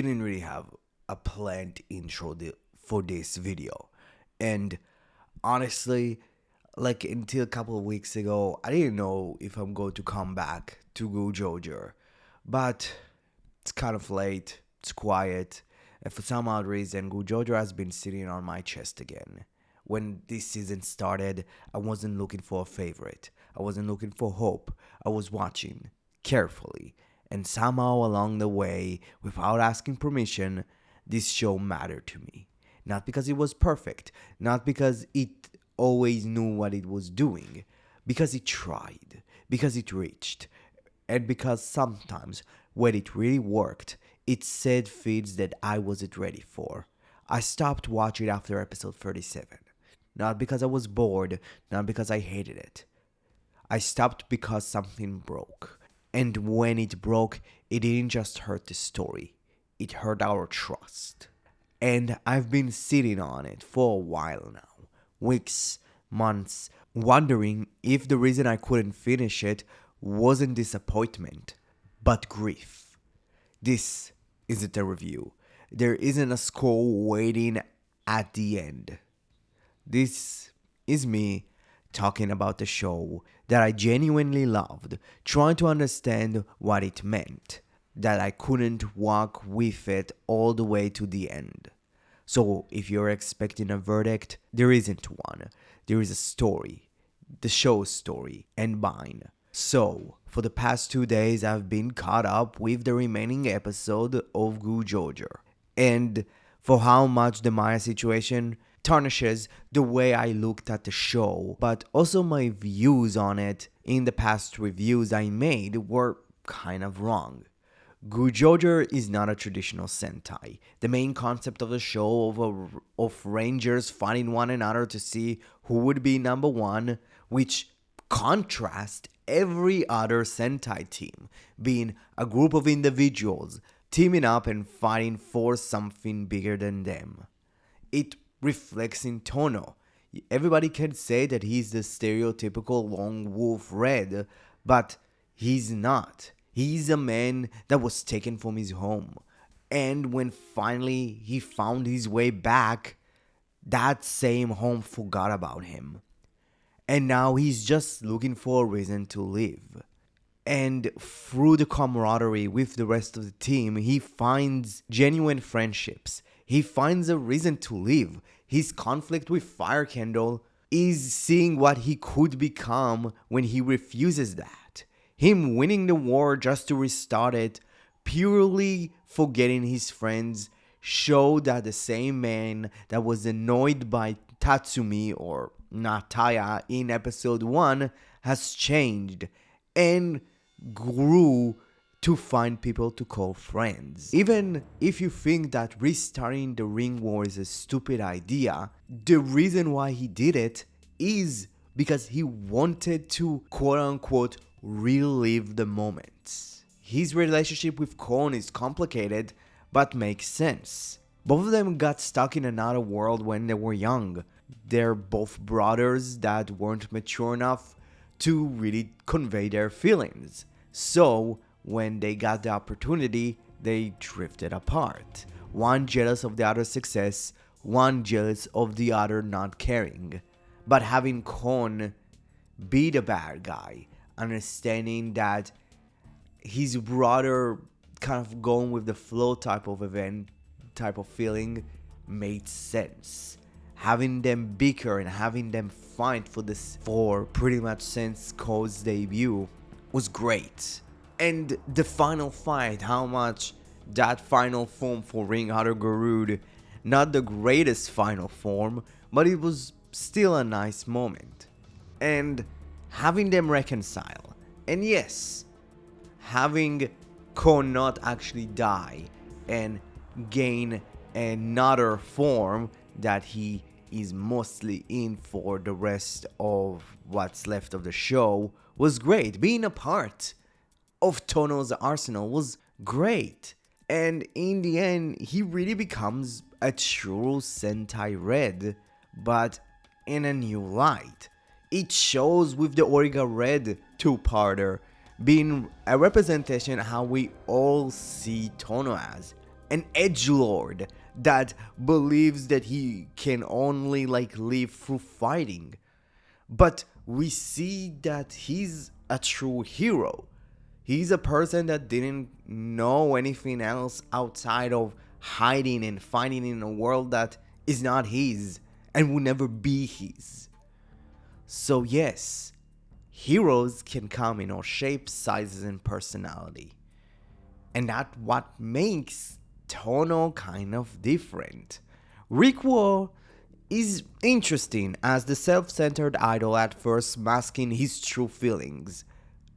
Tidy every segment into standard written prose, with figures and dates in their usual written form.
didn't really have a planned intro for this video. And honestly, like until a couple of weeks ago, I didn't know if I'm going to come back to Gozyuzer. But it's kind of late, it's quiet, and for some odd reason, Gozyuzer has been sitting on my chest again. When this season started, I wasn't looking for a favorite. I wasn't looking for hope. I was watching carefully. And somehow along the way, without asking permission, this show mattered to me. Not because it was perfect, not because it always knew what it was doing, because it tried, because it reached, and because sometimes when it really worked, it said things that I wasn't ready for. I stopped watching after episode 37. Not because I was bored, not because I hated it. I stopped because something broke. And when it broke, it didn't just hurt the story, it hurt our trust. And I've been sitting on it for a while now. Weeks, months, wondering if the reason I couldn't finish it wasn't disappointment, but grief. This isn't a review. There isn't a score waiting at the end. This is me talking about the show that I genuinely loved, trying to understand what it meant, that I couldn't walk with it all the way to the end. So if you're expecting a verdict, there isn't one. There is a story, the show's story, and mine. So, for the past 2 days, I've been caught up with the remaining episode of Gozyuzer. And for how much the Maya situation tarnishes the way I looked at the show, but also my views on it in the past reviews I made were kind of wrong. Gozyuzer is not a traditional Sentai. The main concept of the show of rangers fighting one another to see who would be number one, which contrast every other Sentai team, being a group of individuals teaming up and fighting for something bigger than them. It reflects in Tono. Everybody can say that he's the stereotypical lone wolf red, but he's not. He's a man that was taken from his home. And when finally he found his way back, that same home forgot about him. And now he's just looking for a reason to live. And through the camaraderie with the rest of the team, he finds genuine friendships. He finds a reason to live. His conflict with Fire Candle is seeing what he could become when he refuses that. Him winning the war just to restart it, purely forgetting his friends, showed that the same man that was annoyed by Tatsumi or Nataya in episode 1 has changed and grew to find people to call friends. Even if you think that restarting the ring war is a stupid idea, the reason why he did it is because he wanted to quote-unquote relive the moments. His relationship with Kuon is complicated, but makes sense. Both of them got stuck in another world when they were young. They're both brothers that weren't mature enough to really convey their feelings. So, when they got the opportunity, they drifted apart. One jealous of the other's success, one jealous of the other not caring. But having Kuon be the bad guy, understanding that his brother kind of going with the flow type of event, type of feeling, made sense. Having them bicker and having them fight for pretty much since Ko's debut was great. And the final fight, how much that final form for Ring Hunter Garud, not the greatest final form, but it was still a nice moment. And having them reconcile. And yes, having Ko not actually die and gain another form that he is mostly in for the rest of what's left of the show was great. Being a part of Tono's arsenal was great. And in the end, he really becomes a true Sentai Red, but in a new light. It shows with the Origa Red two-parter being a representation of how we all see Tono as. an edgelord that believes that he can only live through fighting. But we see that he's a true hero. He's a person that didn't know anything else outside of hiding and fighting in a world that is not his and will never be his. So yes, heroes can come in all shapes, sizes, and personality. And that's what makes Tono kind of different. Rikou is interesting as the self-centered idol at first masking his true feelings.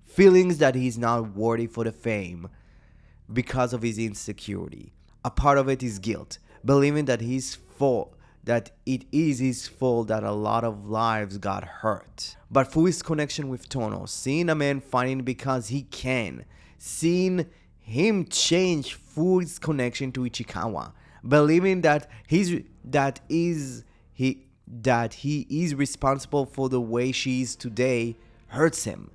Feelings that he's not worthy for the fame because of his insecurity. A part of it is guilt, believing that that it is his fault that a lot of lives got hurt. But through his connection with Tono, seeing a man fighting because he can, seeing him change through his connection to Ichikawa, believing that he is responsible for the way she is today, hurts him,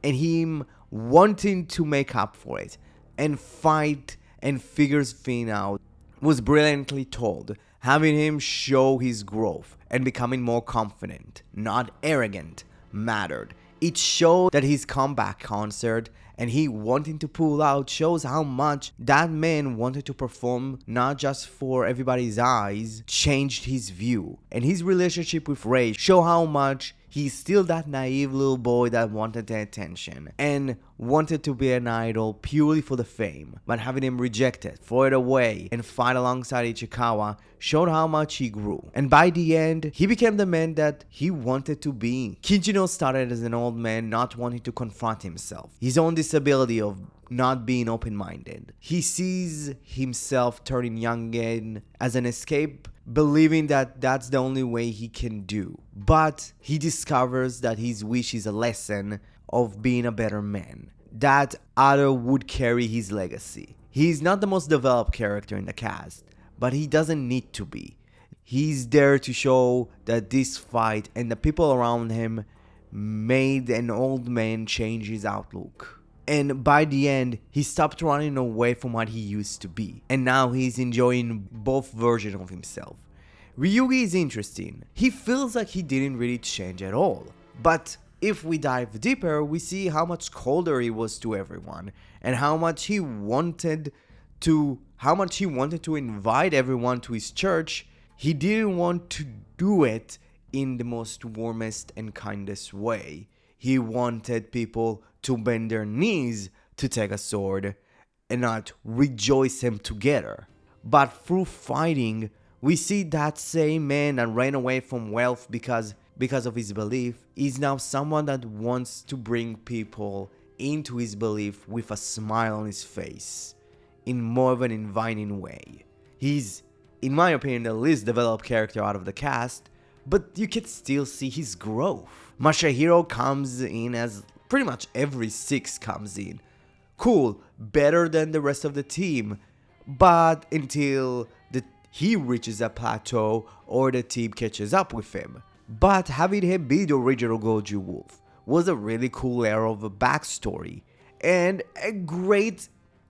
and him wanting to make up for it and fight and figure things out was brilliantly told, having him show his growth and becoming more confident, not arrogant, mattered. It showed that his comeback concert and he wanting to pull out shows how much that man wanted to perform not just for everybody's eyes, changed his view. And his relationship with Rei show how much he's still that naive little boy that wanted the attention and wanted to be an idol purely for the fame, but having him rejected, throw it away, and fight alongside Ichikawa showed how much he grew. And by the end, he became the man that he wanted to be. Kinji started as an old man not wanting to confront himself, his own disability of not being open-minded. He sees himself turning young again as an escape, believing that that's the only way he can do. But he discovers that his wish is a lesson of being a better man, that other would carry his legacy. He's not the most developed character in the cast, but he doesn't need to be. He's there to show that this fight and the people around him made an old man change his outlook. And by the end, he stopped running away from what he used to be. And now he's enjoying both versions of himself. Ryugi is interesting. He feels like he didn't really change at all. But if we dive deeper, we see how much colder he was to everyone. And how much he wanted to invite everyone to his church. He didn't want to do it in the most warmest and kindest way. He wanted people to bend their knees to take a sword and not rejoice him together. But through fighting, we see that same man that ran away from wealth because of his belief is now someone that wants to bring people into his belief with a smile on his face in more of an inviting way. He's, in my opinion, the least developed character out of the cast, but you can still see his growth. Masahiro comes in as pretty much every 6 comes in. Cool, better than the rest of the team, but until he reaches a plateau or the team catches up with him. But having him be the original Goju Wolf was a really cool era of a backstory and a great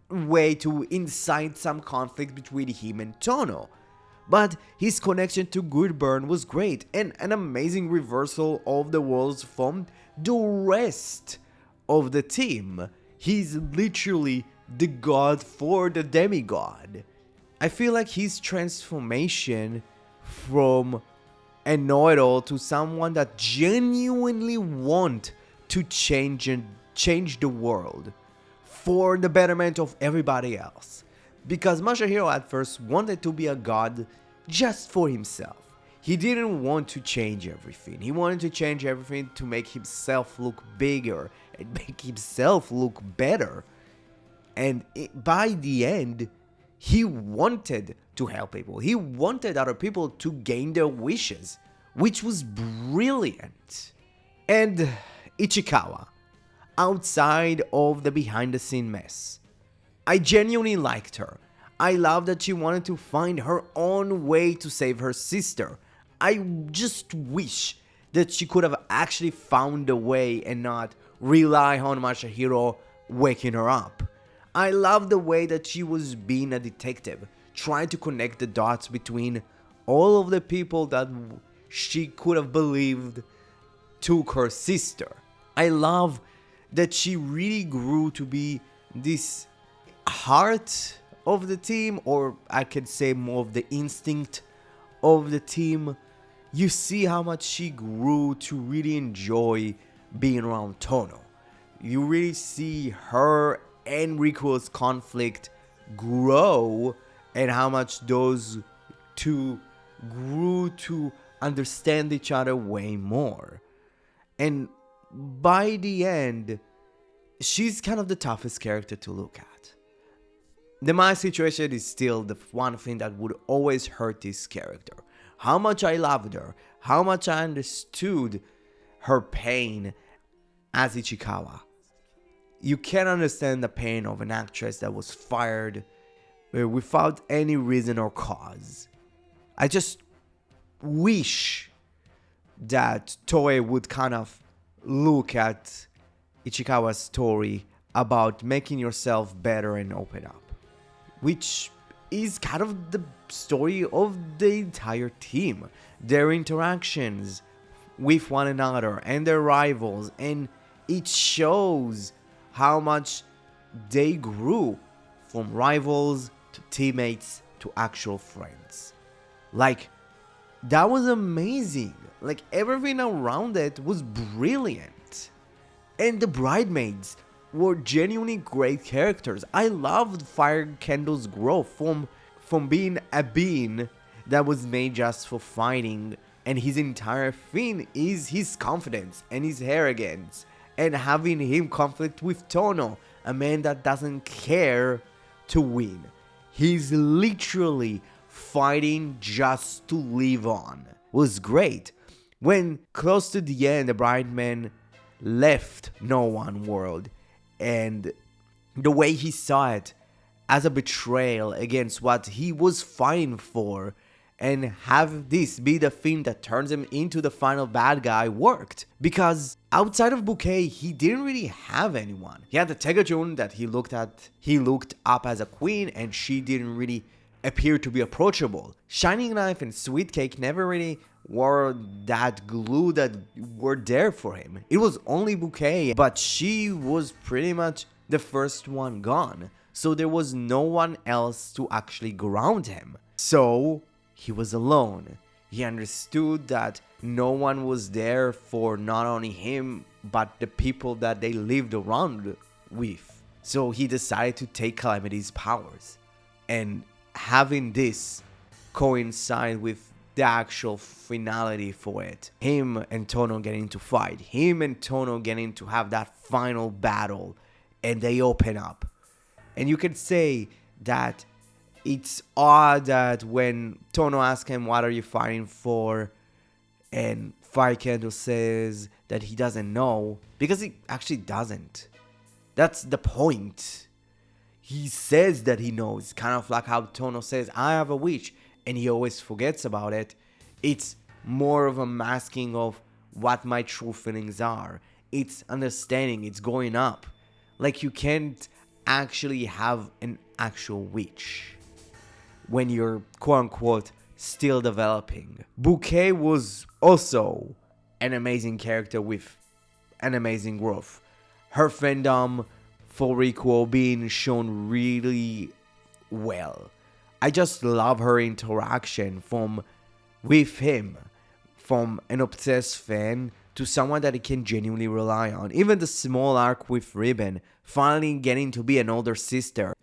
way to incite some conflict between him and Tono. But his connection to Goodburn was great and an amazing reversal of the roles from the rest of the team. He's literally the god for the demigod. I feel like his transformation from a know-it-all to someone that genuinely want to change the world for the betterment of everybody else. Because Masahiro at first wanted to be a god just for himself. He didn't want to change everything. He wanted to change everything to make himself look bigger and make himself look better. And by the end, he wanted to help people. He wanted other people to gain their wishes, which was brilliant. And Ichikawa, outside of the behind-the-scene mess, I genuinely liked her. I love that she wanted to find her own way to save her sister. I just wish that she could have actually found a way and not rely on Masahiro waking her up. I love the way that she was being a detective, trying to connect the dots between all of the people that she could have believed took her sister. I love that she really grew to be this heart of the team, or I could say more of the instinct of the team. You see how much she grew to really enjoy being around Tono. You really see her and Riku's conflict grow, and how much those two grew to understand each other way more. And by the end, she's kind of the toughest character to look at. The Mai situation is still the one thing that would always hurt this character. How much I loved her, how much I understood her pain as Ichikawa. You can't understand the pain of an actress that was fired without any reason or cause. I just wish that Toei would kind of look at Ichikawa's story about making yourself better and open up, which is kind of the story of the entire team, their interactions with one another and their rivals, and it shows how much they grew from rivals to teammates to actual friends. Like, that was amazing. Like, everything around it was brilliant. And the bridesmaids were genuinely great characters. I loved Fire Candle's growth from being a being that was made just for fighting, and his entire thing is his confidence and his arrogance, and having him conflict with Tono, a man that doesn't care to win. He's literally fighting just to live on. Was great. When close to the end, the Brideman left No One World, and the way he saw it as a betrayal against what he was fighting for, and have this be the thing that turns him into the final bad guy, worked. Because outside of Bouquet, he didn't really have anyone. He had the Tega June that he looked up as a queen, and she didn't really appear to be approachable. Shining Knife and Sweet Cake never really were that glue that were there for him. It was only Bouquet, but she was pretty much the first one gone. So there was no one else to actually ground him. So he was alone. He understood that no one was there for not only him, but the people that they lived around with. So he decided to take Calamity's powers. And having this coincide with the actual finality for it. Him and Tono getting to fight. Him and Tono getting to have that final battle. And they open up. And you could say that it's odd that when Tono asks him, what are you fighting for? And Fire Candle says that he doesn't know. Because he actually doesn't. That's the point. He says that he knows. Kind of like how Tono says, I have a wish. And he always forgets about it. It's more of a masking of what my true feelings are. It's understanding. It's going up. Like, you can't actually have an actual wish when you're quote-unquote still developing. Bouquet was also an amazing character with an amazing growth. Her fandom for Rikou being shown really well. I just love her interaction with him, from an obsessed fan to someone that he can genuinely rely on. Even the small arc with Ribbon, finally getting to be an older sister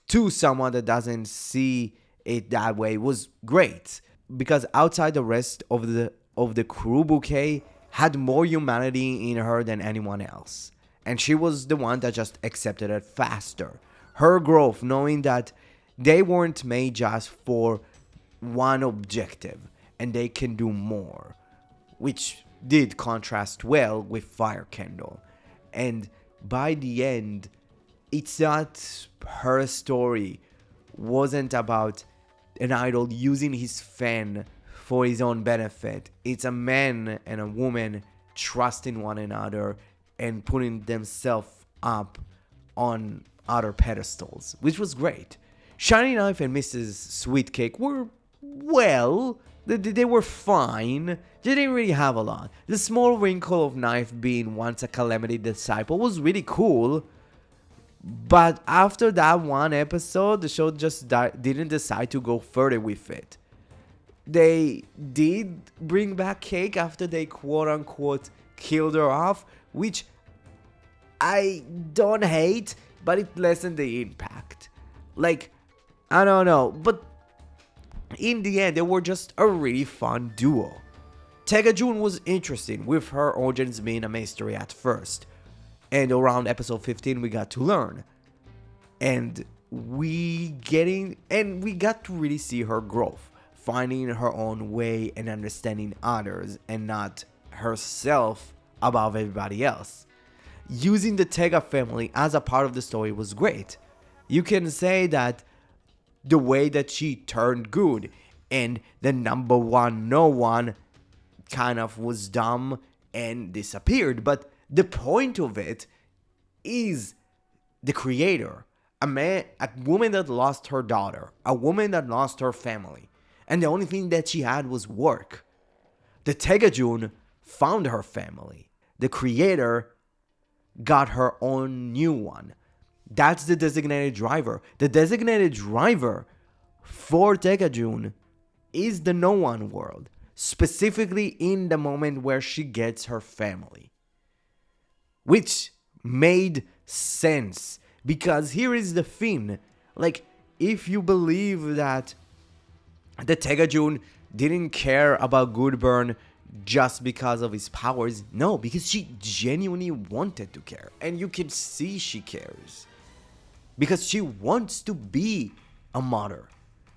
to someone that doesn't see it that way, was great. Because outside the rest of the crew, Bouquet had more humanity in her than anyone else. And she was the one that just accepted it faster. Her growth, knowing that they weren't made just for one objective and they can do more, which did contrast well with Fire Candle. And by the end, it's not her story wasn't about an idol using his fan for his own benefit. It's a man and a woman trusting one another and putting themselves up on other pedestals, which was great. Shiny Knife and Mrs. Sweetcake were, well, they were fine. They didn't really have a lot. The small wrinkle of Knife being once a Calamity disciple was really cool. But after that one episode, the show just didn't decide to go further with it. They did bring back Cake after they quote-unquote killed her off, which I don't hate, but it lessened the impact. Like, I don't know, but in the end, they were just a really fun duo. Tega June was interesting, with her origins being a mystery at first. And around episode 15, we got to learn. And we got to really see her growth, finding her own way and understanding others and not herself above everybody else. Using the Tega family as a part of the story was great. You can say that the way that she turned good and the number one no one kind of was dumb and disappeared, but the point of it is the creator, a woman that lost her daughter, a woman that lost her family, and the only thing that she had was work. The Tega June found her family. The creator got her own new one. That's the designated driver. The designated driver for Tega June is the no one world, specifically in the moment where she gets her family. Which made sense, because here is the thing. Like, if you believe that the Tega June didn't care about Goodburn just because of his powers, no, because she genuinely wanted to care, and you can see she cares. Because she wants to be a mother.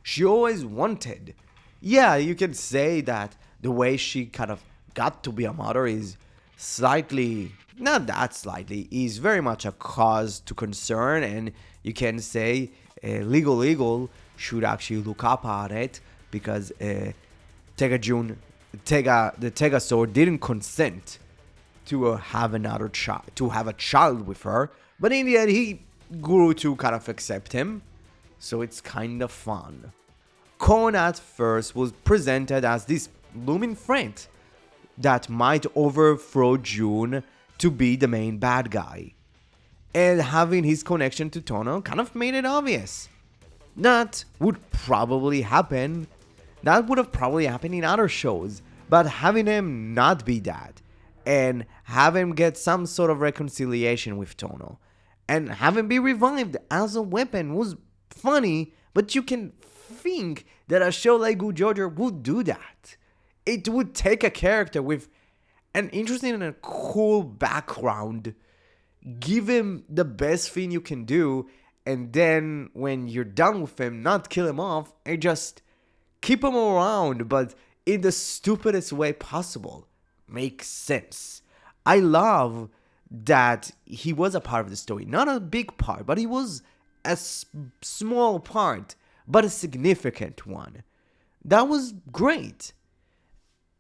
She always wanted. Yeah, you can say that the way she kind of got to be a mother is slightly, not that slightly, is very much a cause to concern, and you can say Legal should actually look up at it, because Tega June, the Tega sword didn't consent to have another child, to have a child with her, but in the end he grew to kind of accept him, so it's kind of fun. Kuon at first was presented as this looming threat that might overthrow June to be the main bad guy, and having his connection to Tono kind of made it obvious. That would probably happen. That would have probably happened in other shows, but having him not be that, and have him get some sort of reconciliation with Tono, and have him be revived as a weapon was funny, but you can think that a show like Gozyuzer would do that. It would take a character with an interesting and a cool background, give him the best thing you can do, and then when you're done with him, not kill him off, and just keep him around, but in the stupidest way possible. Makes sense. I love that he was a part of the story. Not a big part, but he was a small part, but a significant one. That was great.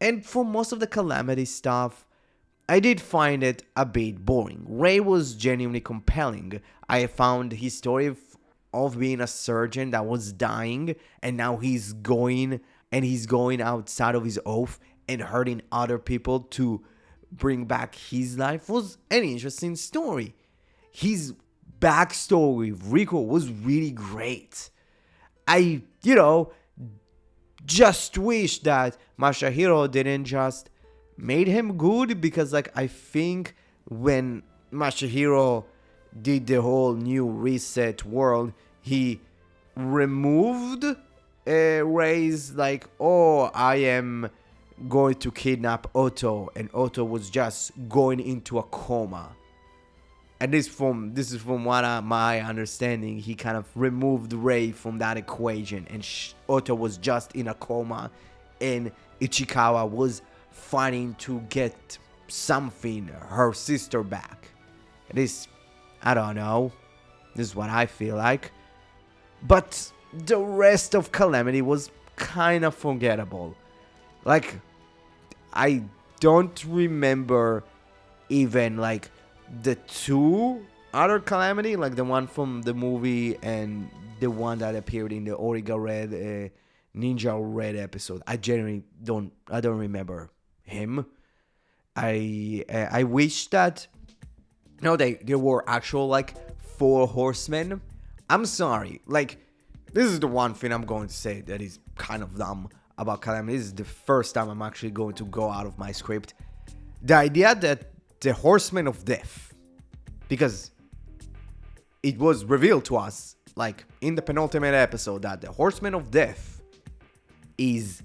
And for most of the Calamity stuff, I did find it a bit boring. Rei was genuinely compelling. I found his story of being a surgeon that was dying, and now he's going outside of his oath and hurting other people to bring back his life was an interesting story. His backstory with Rikou was really great. I, just wish that Masahiro didn't just made him good, because I think when Masahiro did the whole new reset world, he removed Rei's I am going to kidnap Otto, and Otto was just going into a coma. And this is from what my understanding, he kind of removed Rei from that equation, and Otto was just in a coma, and Ichikawa was fighting to get something, her sister, back. I don't know, this is what I feel like. But the rest of Calamity was kind of forgettable. I don't remember even the two other Calamity, like the one from the movie and the one that appeared in the Origa Red, Ninja Red episode. I genuinely don't remember him. I wish that there were actual like 4 horsemen. I'm sorry, like this is the one thing I'm going to say that is kind of dumb about Calamity. This is the first time I'm actually going to go out of my script. The idea that the Horsemen of Death, because it was revealed to us, like in the penultimate episode, that the Horsemen of Death is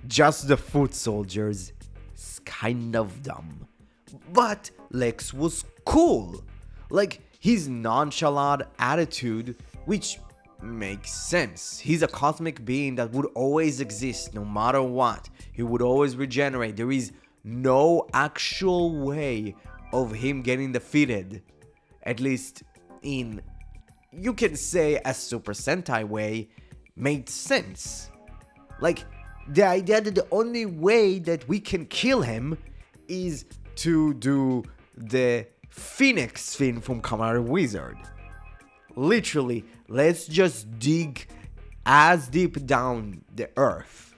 just the foot soldiers. It's kind of dumb. But Lex was cool. Like his nonchalant attitude, which makes sense. He's a cosmic being that would always exist no matter what. He would always regenerate. There is no actual way of him getting defeated, at least in, you can say, a Super Sentai way, made sense. Like the idea that the only way that we can kill him is to do the Phoenix thing from Kumade Wizard. Literally, let's just dig as deep down the earth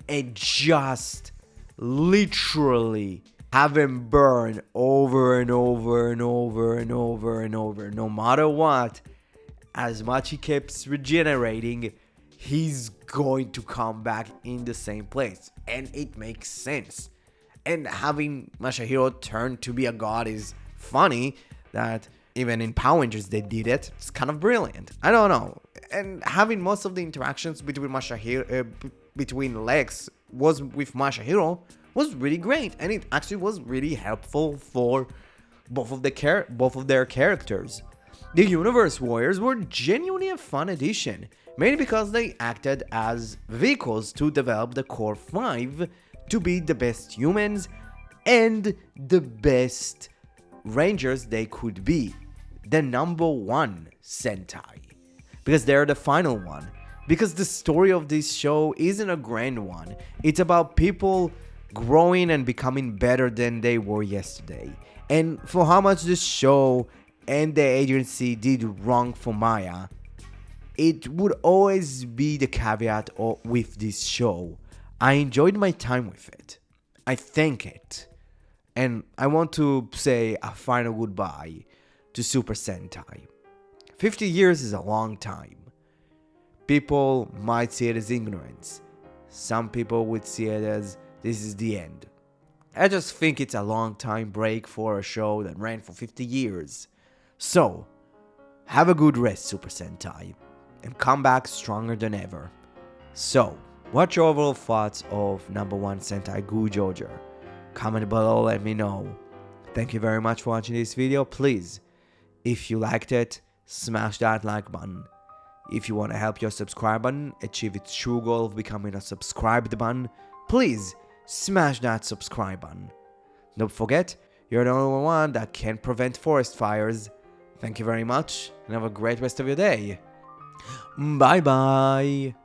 and just literally have him burn over and over and over and over and over. No matter what, as much he keeps regenerating, he's going to come back in the same place. And it makes sense. And having Masahiro turn to be a god is funny. That even in Power Rangers they did it. It's kind of brilliant. I don't know. And having most of the interactions between between Lex was with Masahiro was really great, and it actually was really helpful for both of their characters. The Universe Warriors were genuinely a fun addition, mainly because they acted as vehicles to develop the Core 5 to be the best humans and the best Rangers they could be. The number 1 Sentai. Because they're the final one. Because the story of this show isn't a grand one. It's about people growing and becoming better than they were yesterday. And for how much the show and the agency did wrong for Maya, it would always be the caveat with this show. I enjoyed my time with it. I thank it. And I want to say a final goodbye to Super Sentai. 50 years is a long time. People might see it as ignorance. Some people would see it as this is the end. I just think it's a long time break for a show that ran for 50 years. So, have a good rest, Super Sentai, and come back stronger than ever. So, what's your overall thoughts of number 1 Sentai Gozyuzer? Comment below, let me know. Thank you very much for watching this video. Please, if you liked it, smash that like button. If you want to help your subscribe button achieve its true goal of becoming a subscribed button, please smash that subscribe button. Don't forget, you're the only one that can prevent forest fires. Thank you very much, and have a great rest of your day. Bye bye.